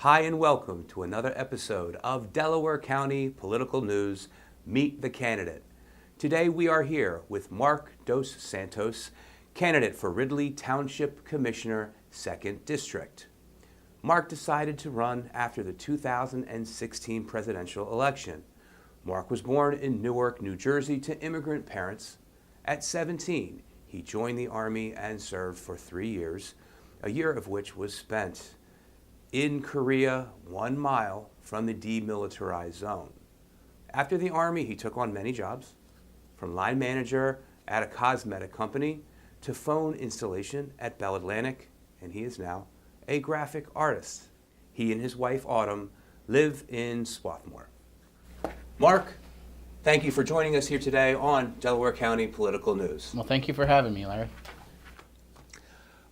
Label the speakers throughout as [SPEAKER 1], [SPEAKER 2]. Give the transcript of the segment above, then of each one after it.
[SPEAKER 1] Hi and welcome to another episode of Delaware County Political News, Meet the Candidate. Today we are here with Mark Dos Santos, candidate for Ridley Township Commissioner, 2nd District. Mark decided to run after the 2016 presidential election. Mark was born in Newark, New Jersey to immigrant parents. At 17, he joined the Army and served for 3 years, a year of which was spent in Korea, 1 mile from the demilitarized zone. After the Army, he took on many jobs, from line manager at a cosmetic company to phone installation at Bell Atlantic, and he is now a graphic artist. He and his wife, Autumn, live in Swarthmore. Mark, thank you for joining us here today on Delaware County Political News.
[SPEAKER 2] Well, thank you for having me, Larry.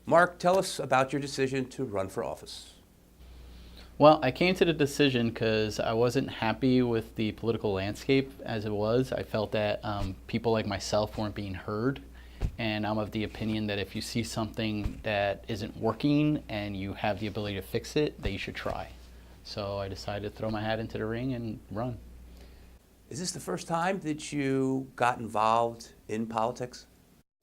[SPEAKER 1] Mark, tell us about your decision to run for office.
[SPEAKER 2] Well, I came to the decision because I wasn't happy with the political landscape as it was. I felt that people like myself weren't being heard. And I'm of the opinion that if you see something that isn't working and you have the ability to fix it, that you should try. So I decided to throw my hat into the ring and run.
[SPEAKER 1] Is this the first time that you got involved in politics?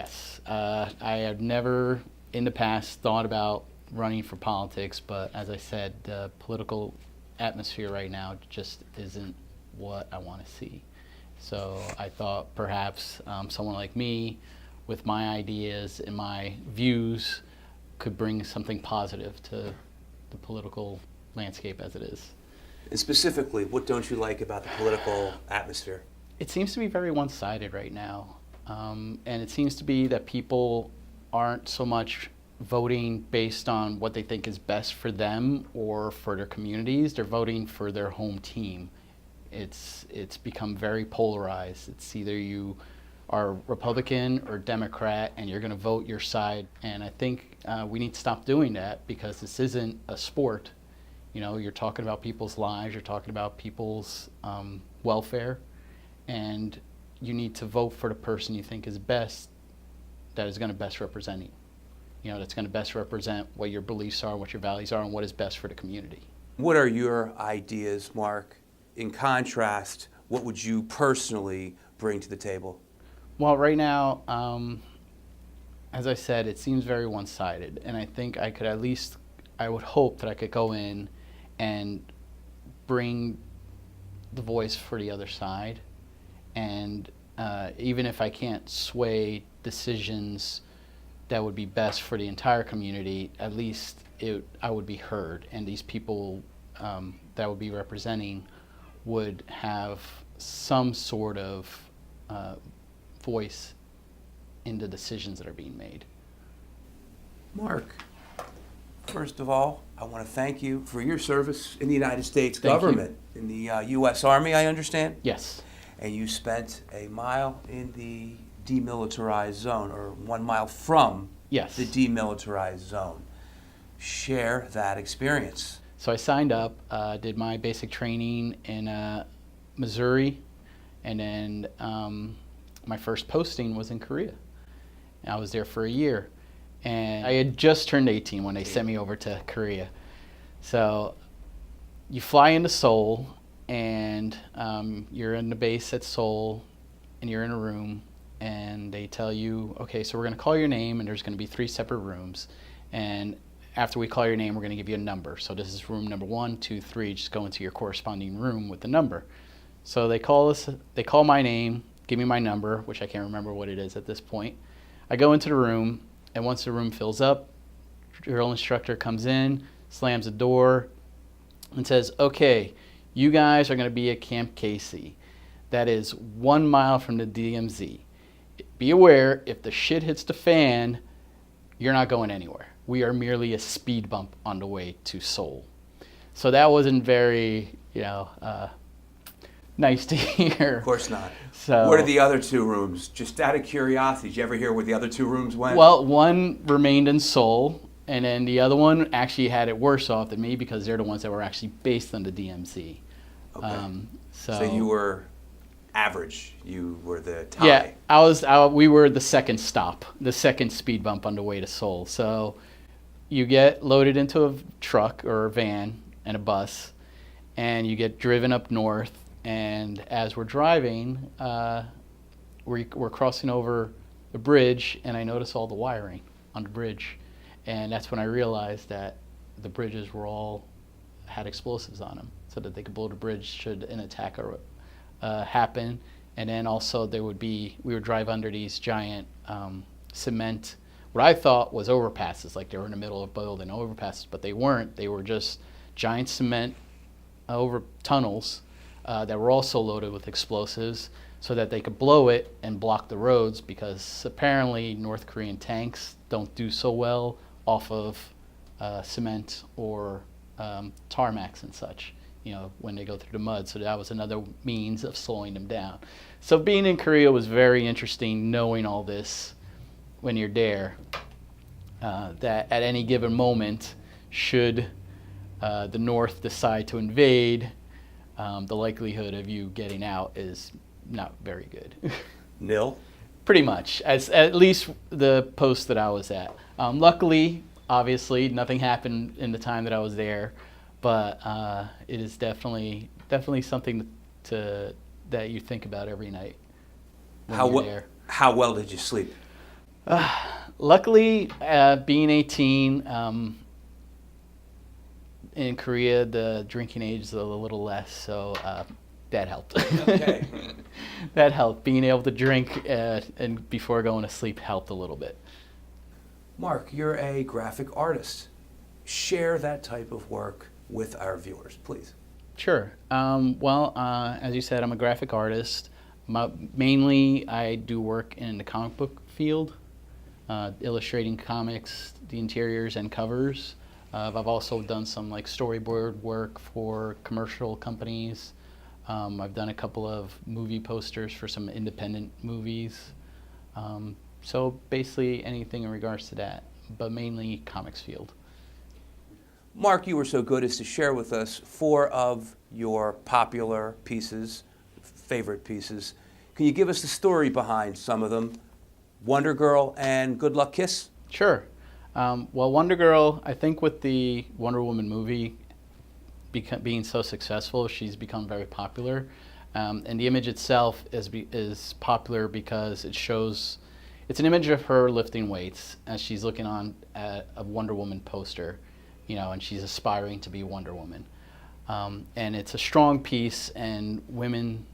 [SPEAKER 2] Yes. I have never in the past thought about running for politics, but as I said, the political atmosphere right now just isn't what I want to see. So I thought perhaps someone like me with my ideas and my views could bring something positive to the political landscape as it is.
[SPEAKER 1] And specifically, what don't you like about the political atmosphere?
[SPEAKER 2] It seems to be very one-sided right now. And it seems to be that people aren't so much voting based on what they think is best for them or for their communities. They're voting for their home team. It's become very polarized. It's either you are Republican or Democrat and you're going to vote your side. And I think we need to stop doing that because this isn't a sport. You know, you're talking about people's lives, you're talking about people's welfare, and you need to vote for the person you think is best, that is going to best represent you. You know, that's going to best represent what your beliefs are, what your values are, and what is best for the community.
[SPEAKER 1] What are your ideas, Mark? In contrast, what would you personally bring to the table?
[SPEAKER 2] Well, right now, as I said, it seems very one-sided, and I think I could I would hope that I could go in and bring the voice for the other side, and even if I can't sway decisions that would be best for the entire community, at least I would be heard, and these people that would be representing would have some sort of voice in the decisions that are being made.
[SPEAKER 1] Mark, first of all, I want to thank you for your service in the United States
[SPEAKER 2] Thank
[SPEAKER 1] government, in the U.S. Army, I understand?
[SPEAKER 2] Yes.
[SPEAKER 1] And you spent a mile in the demilitarized zone, or 1 mile from
[SPEAKER 2] Yes.
[SPEAKER 1] the demilitarized zone. Share that experience.
[SPEAKER 2] So I signed up, did my basic training in Missouri, and then my first posting was in Korea. And I was there for a year. And I had just turned 18 when they sent me over to Korea. So you fly into Seoul, and you're in the base at Seoul, and you're in a room, and they tell you, okay, so we're going to call your name, and there's going to be 3 separate rooms. And after we call your name, we're going to give you a number. So this is room number 1, 2, 3. Just go into your corresponding room with the number. So they call my name, give me my number, which I can't remember what it is at this point. I go into the room, and once the room fills up, drill instructor comes in, slams the door, and says, okay, you guys are going to be at Camp Casey. That is 1 mile from the DMZ. Be aware, if the shit hits the fan, you're not going anywhere. We are merely a speed bump on the way to Seoul. So that wasn't very, nice to hear.
[SPEAKER 1] Of course not.
[SPEAKER 2] So,
[SPEAKER 1] what are the other 2 rooms? Just out of curiosity, did you ever hear where the other 2 rooms went?
[SPEAKER 2] Well, one remained in Seoul, and then the other one actually had it worse off than me because they're the ones that were actually based on the DMZ.
[SPEAKER 1] Okay. So you were average. You were the tie.
[SPEAKER 2] Yeah, we were the second stop, the second speed bump on the way to Seoul. So you get loaded into a truck or a van, and a bus, and you get driven up north. And as we're driving, we're crossing over the bridge, and I notice all the wiring on the bridge, and that's when I realized that the bridges were all had explosives on them, so that they could blow the bridge should an attack happen. And then also we would drive under these giant cement, what I thought was overpasses, like they were in the middle of building overpasses, but they weren't. They were just giant cement over tunnels that were also loaded with explosives, so that they could blow it and block the roads, because apparently North Korean tanks don't do so well off of cement or tarmacs and such, when they go through the mud. So that was another means of slowing them down. So being in Korea was very interesting, knowing all this when you're there, that at any given moment, should the North decide to invade, the likelihood of you getting out is not very good.
[SPEAKER 1] Nil?
[SPEAKER 2] Pretty much, at least the post that I was at. Luckily, obviously, nothing happened in the time that I was there, but it is definitely something that you think about every night when you're there.
[SPEAKER 1] How well did you sleep?
[SPEAKER 2] Luckily, being 18, in Korea, the drinking age is a little less, so that helped.
[SPEAKER 1] Okay.
[SPEAKER 2] That helped. Being able to drink and before going to sleep helped a little bit.
[SPEAKER 1] Mark, you're a graphic artist. Share that type of work with our viewers, please.
[SPEAKER 2] Sure. As you said, I'm a graphic artist. Mainly, I do work in the comic book field, illustrating comics, the interiors and covers. I've also done some storyboard work for commercial companies. I've done a couple of movie posters for some independent movies. So basically anything in regards to that, but mainly comics field.
[SPEAKER 1] Mark, you were so good as to share with us 4 of your popular pieces, favorite pieces. Can you give us the story behind some of them? Wonder Girl and Good Luck Kiss?
[SPEAKER 2] Sure. Wonder Girl, I think with the Wonder Woman movie being so successful, she's become very popular. And the image itself is popular because it's an image of her lifting weights as she's looking on at a Wonder Woman poster, and she's aspiring to be Wonder Woman. And it's a strong piece, and women,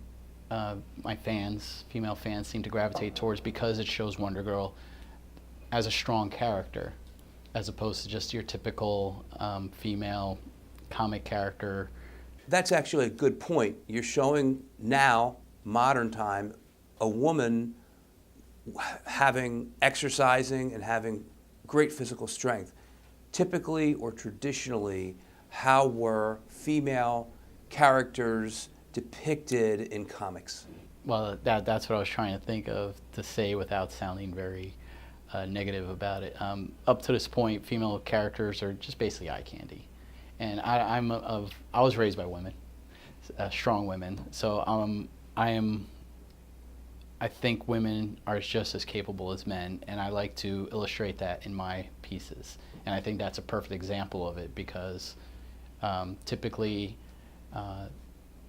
[SPEAKER 2] my fans, female fans, seem to gravitate towards because it shows Wonder Girl as a strong character, as opposed to just your typical female comic character.
[SPEAKER 1] That's actually a good point. You're showing now, modern time, a woman exercising and having great physical strength. Typically or traditionally, how were female characters depicted in comics?
[SPEAKER 2] Well, that's what I was trying to think of to say without sounding very negative about it. Up to this point, female characters are just basically eye candy. And I was raised by women, strong women. So I think women are just as capable as men, and I like to illustrate that in my pieces. And I think that's a perfect example of it because typically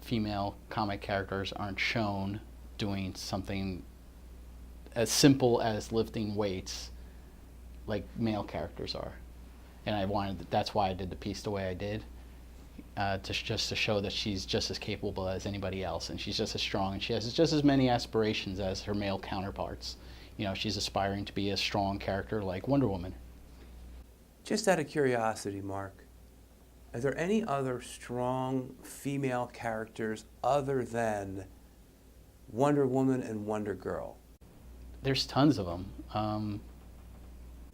[SPEAKER 2] female comic characters aren't shown doing something as simple as lifting weights like male characters are. And that's why I did the piece the way I did, just to show that she's just as capable as anybody else, and she's just as strong, and she has just as many aspirations as her male counterparts. She's aspiring to be a strong character like Wonder Woman.
[SPEAKER 1] Just out of curiosity, Mark, are there any other strong female characters other than Wonder Woman and Wonder Girl?
[SPEAKER 2] There's tons of them.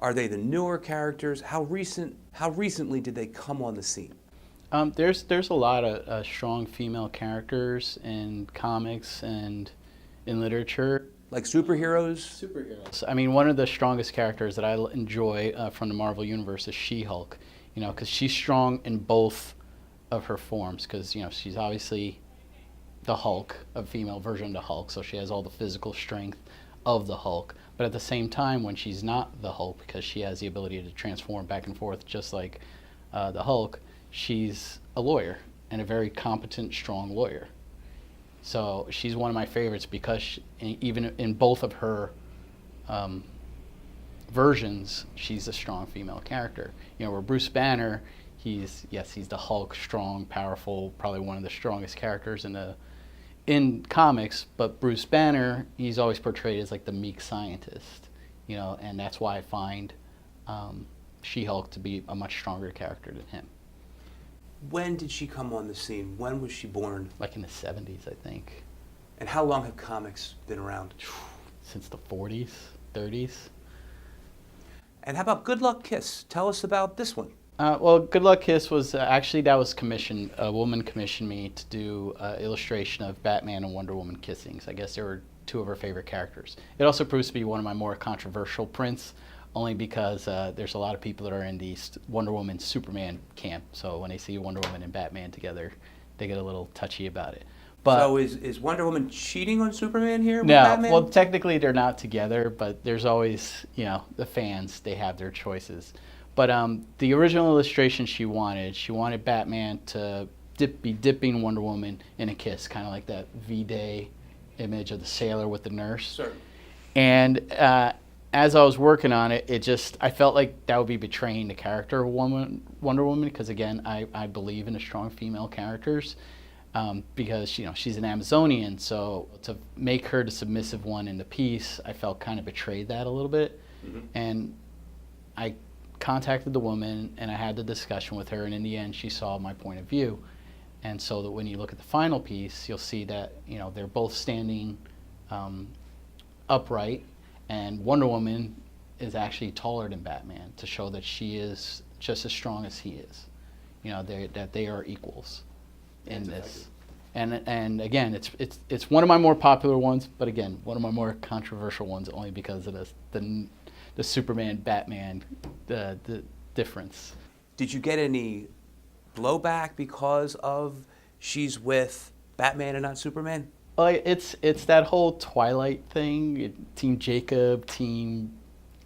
[SPEAKER 1] Are they the newer characters? How recently did they come on the scene?
[SPEAKER 2] There's a lot of strong female characters in comics and in literature.
[SPEAKER 1] Like superheroes?
[SPEAKER 2] Superheroes. I mean, one of the strongest characters that I enjoy from the Marvel Universe is She-Hulk, because she's strong in both of her forms, because, she's obviously the Hulk, a female version of the Hulk, so she has all the physical strength of the Hulk. But at the same time, when she's not the Hulk, because she has the ability to transform back and forth just like the Hulk, she's a lawyer and a very competent, strong lawyer. So she's one of my favorites because even in both of her versions, she's a strong female character. You know, where Bruce Banner, he's the Hulk, strong, powerful, probably one of the strongest characters in comics. But Bruce Banner, he's always portrayed as like the meek scientist, you know, and that's why I find She-Hulk to be a much stronger character than him.
[SPEAKER 1] When did she come on the scene? When was she born?
[SPEAKER 2] Like in the 70s, I think.
[SPEAKER 1] And how long have comics been around?
[SPEAKER 2] Since the 40s, 30s.
[SPEAKER 1] And how about Good Luck Kiss? Tell us about this one.
[SPEAKER 2] Well, Good Luck Kiss was actually, that was commissioned. A woman commissioned me to do illustration of Batman and Wonder Woman kissing. So I guess they were two of her favorite characters. It also proves to be one of my more controversial prints, only because there's a lot of people that are in the Wonder Woman Superman camp. So when they see Wonder Woman and Batman together, they get a little touchy about it. But
[SPEAKER 1] so is Wonder Woman cheating on Superman here with
[SPEAKER 2] no,
[SPEAKER 1] Batman?
[SPEAKER 2] well, technically they're not together, but there's always, you know, the fans, they have their choices. But the original illustration she wanted Batman to be dipping Wonder Woman in a kiss, kind of like that V-Day image of the sailor with the nurse.
[SPEAKER 1] Certainly.
[SPEAKER 2] And as I was working on it, I felt like that would be betraying the character of Wonder Woman, because again, I believe in the strong female characters, because, you know, she's an Amazonian, so to make her the submissive one in the piece, I felt kind of betrayed that a little bit. Mm-hmm. And I contacted the woman and I had the discussion with her, and in the end she saw my point of view. And so that when you look at the final piece, you'll see that, you know, they're both standing upright, and Wonder Woman is actually taller than Batman to show that she is just as strong as he is. You know, that they are equals in this. And again, it's one of my more popular ones, but again, one of my more controversial ones, only because of the Superman Batman the difference.
[SPEAKER 1] Did you get any blowback because of she's with Batman and not Superman?
[SPEAKER 2] Well, it's that whole Twilight thing, Team Jacob, Team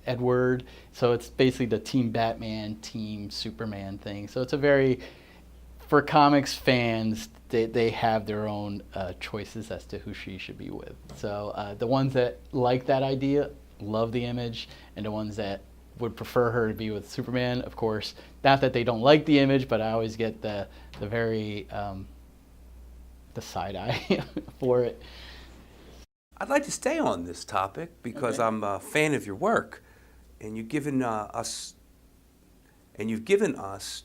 [SPEAKER 2] Edward. So it's basically the Team Batman, Team Superman thing. So it's a very, for comics fans, they have their own choices as to who she should be with. So the ones that like that idea love the image, and the ones that would prefer her to be with Superman, of course, not that they don't like the image, but I always get the very the side eye for it.
[SPEAKER 1] I'd like to stay on this topic because
[SPEAKER 2] Okay.
[SPEAKER 1] I'm a fan of your work, and you've given us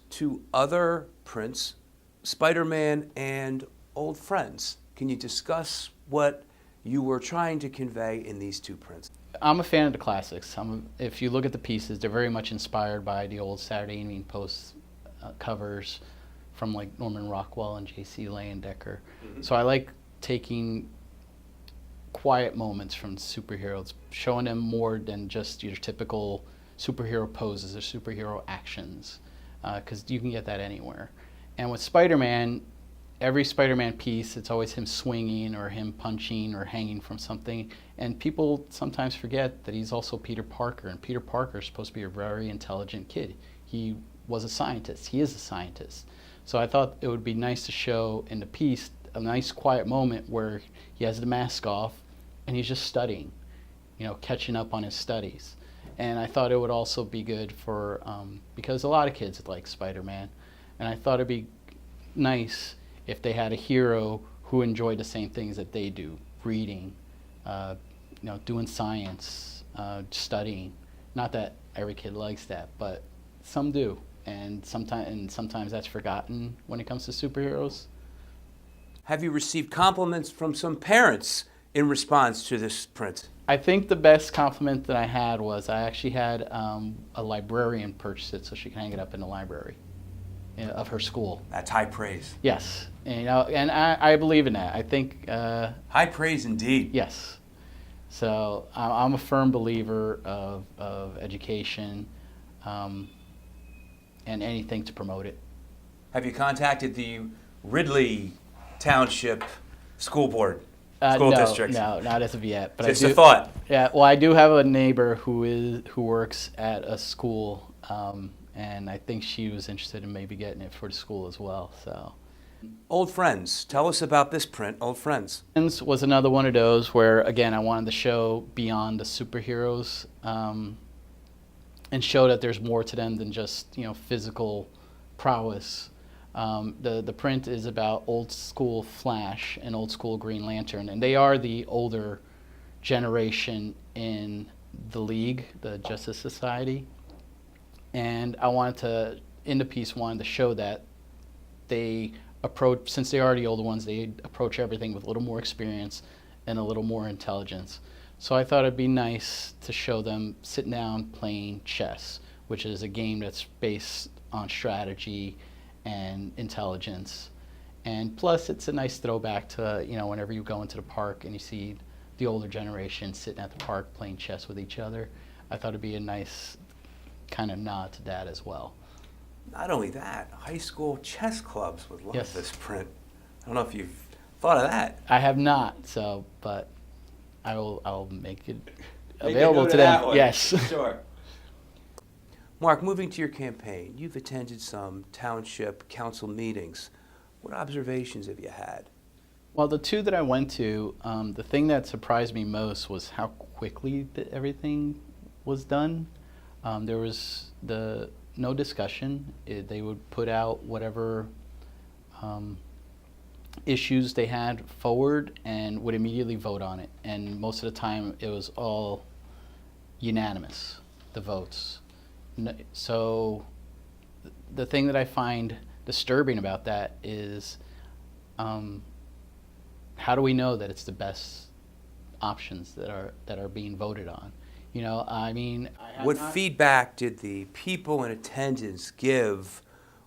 [SPEAKER 1] two other prints, Spider-Man and Old Friends. Can you discuss what you were trying to convey in these two prints?
[SPEAKER 2] I'm a fan of the classics. If you look at the pieces, they're very much inspired by the old Saturday Evening Post covers from like Norman Rockwell and J.C. Leyendecker. Mm-hmm. So I like taking quiet moments from superheroes, showing them more than just your typical superhero poses or superhero actions, because you can get that anywhere. And with Spider-Man, every Spider-Man piece, it's always him swinging or him punching or hanging from something. And people sometimes forget that he's also Peter Parker, and Peter Parker is supposed to be a very intelligent kid. He was a scientist. He is a scientist. So I thought it would be nice to show in the piece a nice quiet moment where he has the mask off and he's just studying, you know, catching up on his studies. And I thought it would also be good for, because a lot of kids like Spider-Man, and I thought it'd be nice if they had a hero who enjoyed the same things that they do, reading, you know, doing science, studying. Not that every kid likes that, but some do, and sometimes that's forgotten when it comes to superheroes.
[SPEAKER 1] Have you received compliments from some parents in response to this print?
[SPEAKER 2] I think the best compliment that I had was I actually had a librarian purchase it so she can hang it up in the library of her school.
[SPEAKER 1] That's high praise.
[SPEAKER 2] Yes, and, you know, and I believe in that. I think
[SPEAKER 1] high praise indeed.
[SPEAKER 2] Yes. So I'm a firm believer of education and anything to promote it.
[SPEAKER 1] Have you contacted the Ridley Township School Board, school district?
[SPEAKER 2] No, not as of yet. But
[SPEAKER 1] Just a thought.
[SPEAKER 2] Yeah, well, I do have a neighbor who works at a school, and I think she was interested in maybe getting it for the school as well. So,
[SPEAKER 1] Old Friends. Tell us about this print, Old Friends.
[SPEAKER 2] Friends was another one of those where, again, I wanted to show beyond the superheroes, and show that there's more to them than just, physical prowess. The print is about old school Flash and old school Green Lantern, and they are the older generation in the League, the Justice Society. And I wanted to, in the piece, wanted to show that they approach, since they are the older ones, they approach everything with a little more experience and a little more intelligence. So I thought it'd be nice to show them sitting down playing chess, which is a game that's based on strategy and intelligence. And plus, it's a nice throwback to, whenever you go into the park and you see the older generation sitting at the park playing chess with each other. I thought it'd be a nice kind of nod to that as well.
[SPEAKER 1] Not only that, high school chess clubs would love
[SPEAKER 2] Yes.
[SPEAKER 1] this print. I don't know if you've thought of that.
[SPEAKER 2] I have not, but I'll make it
[SPEAKER 1] Make
[SPEAKER 2] available
[SPEAKER 1] a note
[SPEAKER 2] to
[SPEAKER 1] of
[SPEAKER 2] them.
[SPEAKER 1] that one.
[SPEAKER 2] Yes.
[SPEAKER 1] Sure. Mark, moving to your campaign, you've attended some township council meetings. What observations have you had?
[SPEAKER 2] Well, the two that I went to, the thing that surprised me most was how quickly everything was done. There was no discussion. They would put out whatever issues they had forward and would immediately vote on it. And most of the time, it was all unanimous, the votes. So the thing that I find disturbing about that is, how do we know that it's the best options that are being voted on?
[SPEAKER 1] What feedback did the people in attendance give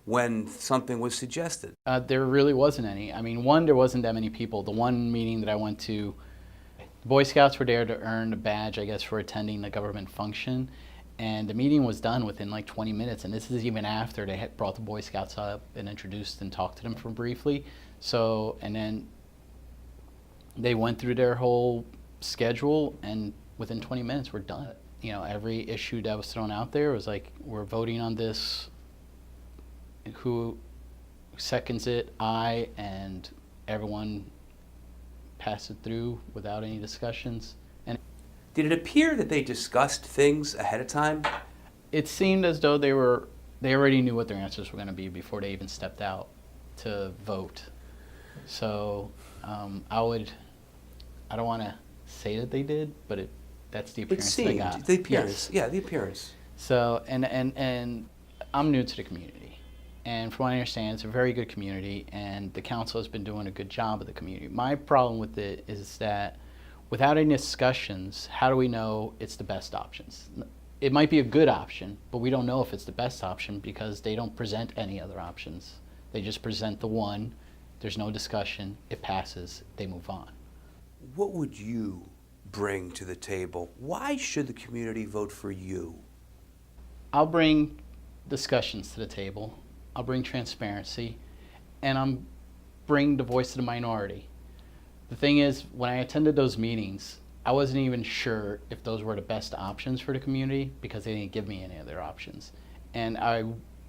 [SPEAKER 1] when something was suggested?
[SPEAKER 2] There really wasn't any. There wasn't that many people. The one meeting that I went to, the Boy Scouts were there to earn a badge, I guess, for attending the government function. And the meeting was done within like 20 minutes. And this is even after they had brought the Boy Scouts up and introduced and talked to them for briefly. So, and then they went through their whole schedule, and within 20 minutes, we're done. Every issue that was thrown out there was like, we're voting on this. Who seconds it? Aye. And everyone passed it through without any discussions. And
[SPEAKER 1] Did it appear that they discussed things ahead of time?
[SPEAKER 2] it seemed as though they already knew what their answers were going to be before they even stepped out to vote. So I don't want to say that they did, but that's the
[SPEAKER 1] It
[SPEAKER 2] appearance they
[SPEAKER 1] seemed.
[SPEAKER 2] got.
[SPEAKER 1] The appearance.
[SPEAKER 2] Yes.
[SPEAKER 1] Yeah, the appearance.
[SPEAKER 2] So, and I'm new to the community. And from what I understand, it's a very good community, and the council has been doing a good job of the community. My problem with it is that without any discussions, how do we know it's the best options? It might be a good option, but we don't know if it's the best option because they don't present any other options. They just present the one. There's no discussion. It passes. They move on.
[SPEAKER 1] What would you bring to the table? Why should the community vote for you?
[SPEAKER 2] I'll bring discussions to the table. I'll bring transparency, and I'll bring the voice of the minority. The thing is, when I attended those meetings, I wasn't even sure if those were the best options for the community because they didn't give me any other options. And I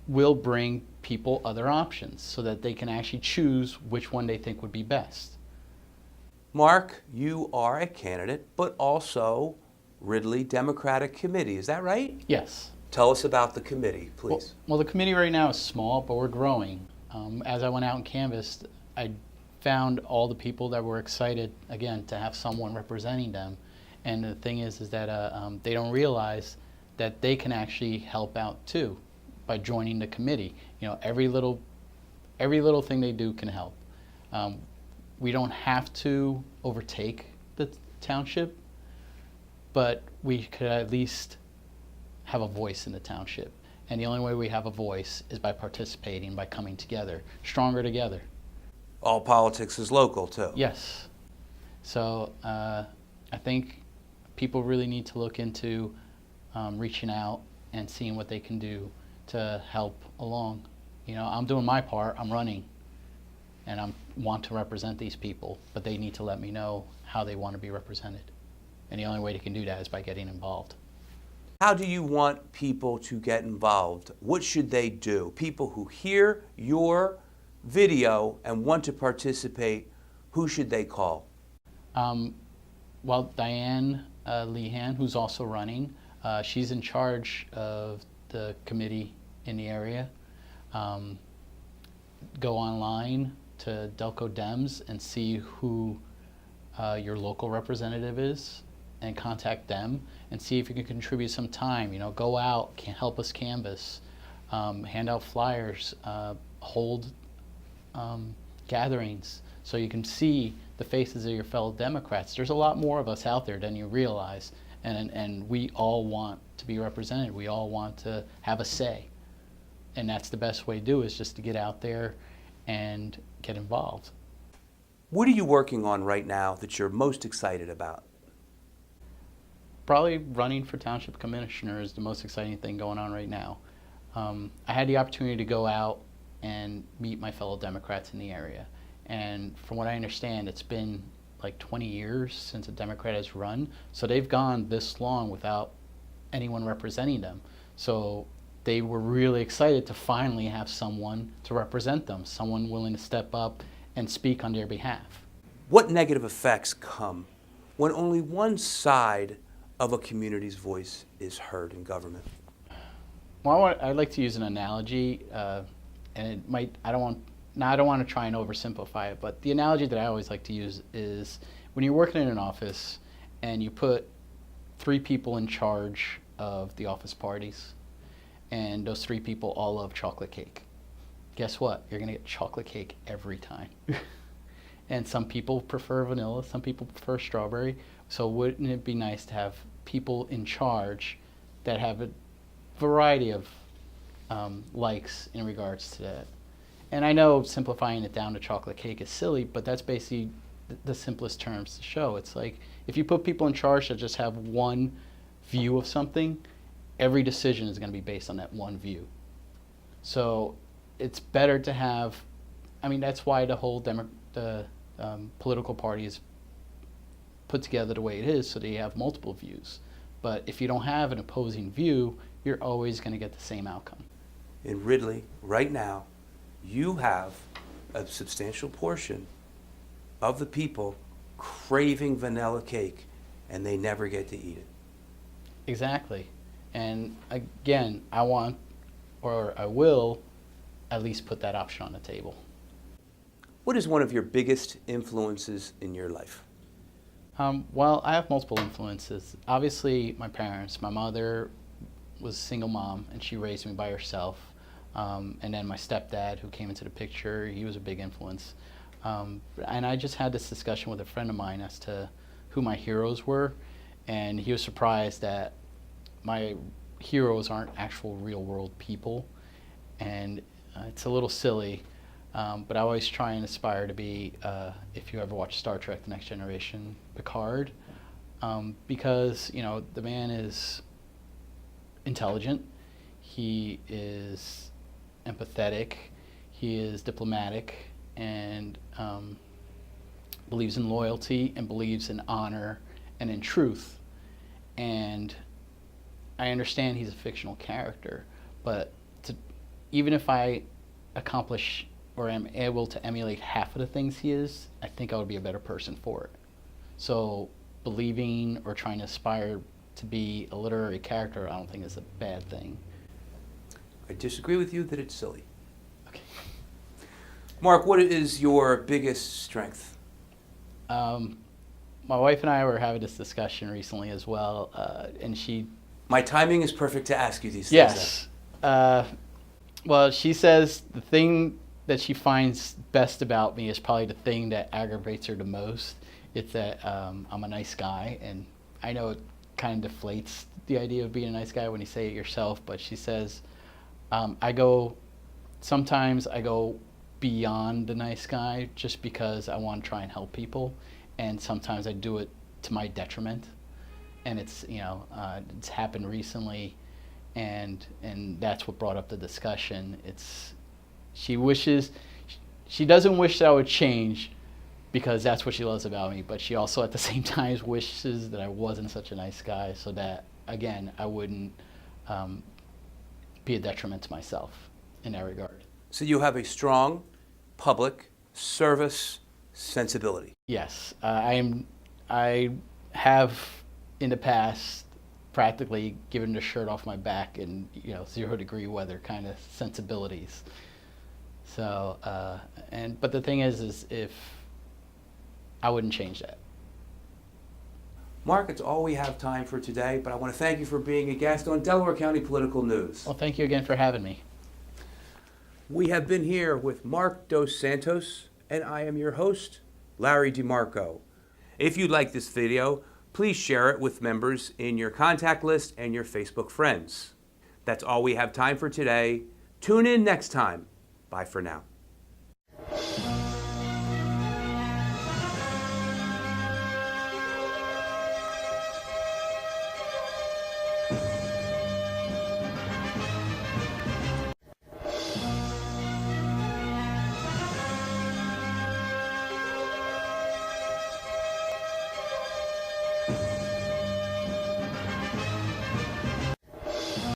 [SPEAKER 2] will bring people other options so that they can actually choose which one they think would be best.
[SPEAKER 1] Mark, you are a candidate, but also Ridley Democratic Committee. Is that right?
[SPEAKER 2] Yes.
[SPEAKER 1] Tell us about the committee, please.
[SPEAKER 2] Well, the committee right now is small, but we're growing. As I went out and canvassed, I found all the people that were excited, again, to have someone representing them. And the thing is that they don't realize that they can actually help out too by joining the committee. Every little thing they do can help. We don't have to overtake the township, but we could at least have a voice in the township. And the only way we have a voice is by participating, by coming together, stronger together.
[SPEAKER 1] All politics is local, too.
[SPEAKER 2] Yes. So I think people really need to look into reaching out and seeing what they can do to help along. I'm doing my part, I'm running, and I want to represent these people, but they need to let me know how they want to be represented. And the only way they can do that is by getting involved.
[SPEAKER 1] How do you want people to get involved? What should they do? People who hear your video and want to participate, who should they call?
[SPEAKER 2] Well, Diane Lehan, who's also running, she's in charge of the committee in the area. Go online to Delco Dems and see who your local representative is, and contact them and see if you can contribute some time. You know, go out, can help us canvass, hand out flyers, hold gatherings so you can see the faces of your fellow Democrats. There's a lot more of us out there than you realize, and we all want to be represented. We all want to have a say, and that's the best way to do it, is just to get out there and get involved.
[SPEAKER 1] What are you working on right now that you're most excited about?
[SPEAKER 2] Probably running for township commissioner is the most exciting thing going on right now. I had the opportunity to go out and meet my fellow Democrats in the area. And from what I understand, it's been like 20 years since a Democrat has run. So they've gone this long without anyone representing them. So they were really excited to finally have someone to represent them, someone willing to step up and speak on their behalf.
[SPEAKER 1] What negative effects come when only one side of a community's voice is heard in government?
[SPEAKER 2] Well, I'd like to use an analogy, and it might, I don't want to try and oversimplify it, but the analogy that I always like to use is when you're working in an office and you put 3 people in charge of the office parties, and those 3 people all love chocolate cake. Guess what? You're going to get chocolate cake every time. And some people prefer vanilla, some people prefer strawberry. So wouldn't it be nice to have people in charge that have a variety of likes in regards to that? And I know simplifying it down to chocolate cake is silly, but that's basically the simplest terms to show. It's like if you put people in charge that just have one view of something, every decision is going to be based on that one view. So it's better to have, I mean, that's why the whole political party is put together the way it is, so that you have multiple views. But if you don't have an opposing view, you're always going to get the same outcome.
[SPEAKER 1] In Ridley, right now, you have a substantial portion of the people craving vanilla cake, and they never get to eat it.
[SPEAKER 2] Exactly. And again, I want, or I will, at least put that option on the table.
[SPEAKER 1] What is one of your biggest influences in your life?
[SPEAKER 2] Well, I have multiple influences. Obviously, my parents. My mother was a single mom, and she raised me by herself. And then my stepdad, who came into the picture, he was a big influence. And I just had this discussion with a friend of mine as to who my heroes were, and he was surprised that my heroes aren't actual real-world people. And it's a little silly, but I always try and aspire to be, if you ever watch Star Trek: The Next Generation, Picard, because, you know, the man is intelligent, he is empathetic, he is diplomatic, and believes in loyalty and believes in honor and in truth. And I understand he's a fictional character, but even if I accomplish or am able to emulate half of the things he is, I think I would be a better person for it. So believing or trying to aspire to be a literary character, I don't think is a bad thing.
[SPEAKER 1] I disagree with you that it's silly.
[SPEAKER 2] Okay.
[SPEAKER 1] Mark, what is your biggest strength?
[SPEAKER 2] My wife and I were having this discussion recently as well, and she...
[SPEAKER 1] My timing is perfect to ask you these things.
[SPEAKER 2] Yes. Well, she says the thing that she finds best about me is probably the thing that aggravates her the most. It's that I'm a nice guy, and I know it kind of deflates the idea of being a nice guy when you say it yourself, but she says sometimes I go beyond the nice guy just because I want to try and help people, and sometimes I do it to my detriment. And it's, you know, it's happened recently, and that's what brought up the discussion. She doesn't wish that I would change because that's what she loves about me, but she also at the same time wishes that I wasn't such a nice guy so that again, I wouldn't be a detriment to myself in that regard.
[SPEAKER 1] So you have a strong public service sensibility.
[SPEAKER 2] Yes, I have in the past practically given the shirt off my back in 0-degree weather kind of sensibilities. So but the thing is if I wouldn't change that.
[SPEAKER 1] Mark, it's all we have time for today, but I want to thank you for being a guest on Delaware County Political News.
[SPEAKER 2] Well, thank you again for having me.
[SPEAKER 1] We have been here with Mark Dos Santos, and I am your host, Larry DeMarco. If you like this video, please share it with members in your contact list and your Facebook friends. That's all we have time for today. Tune in next time. Bye for now.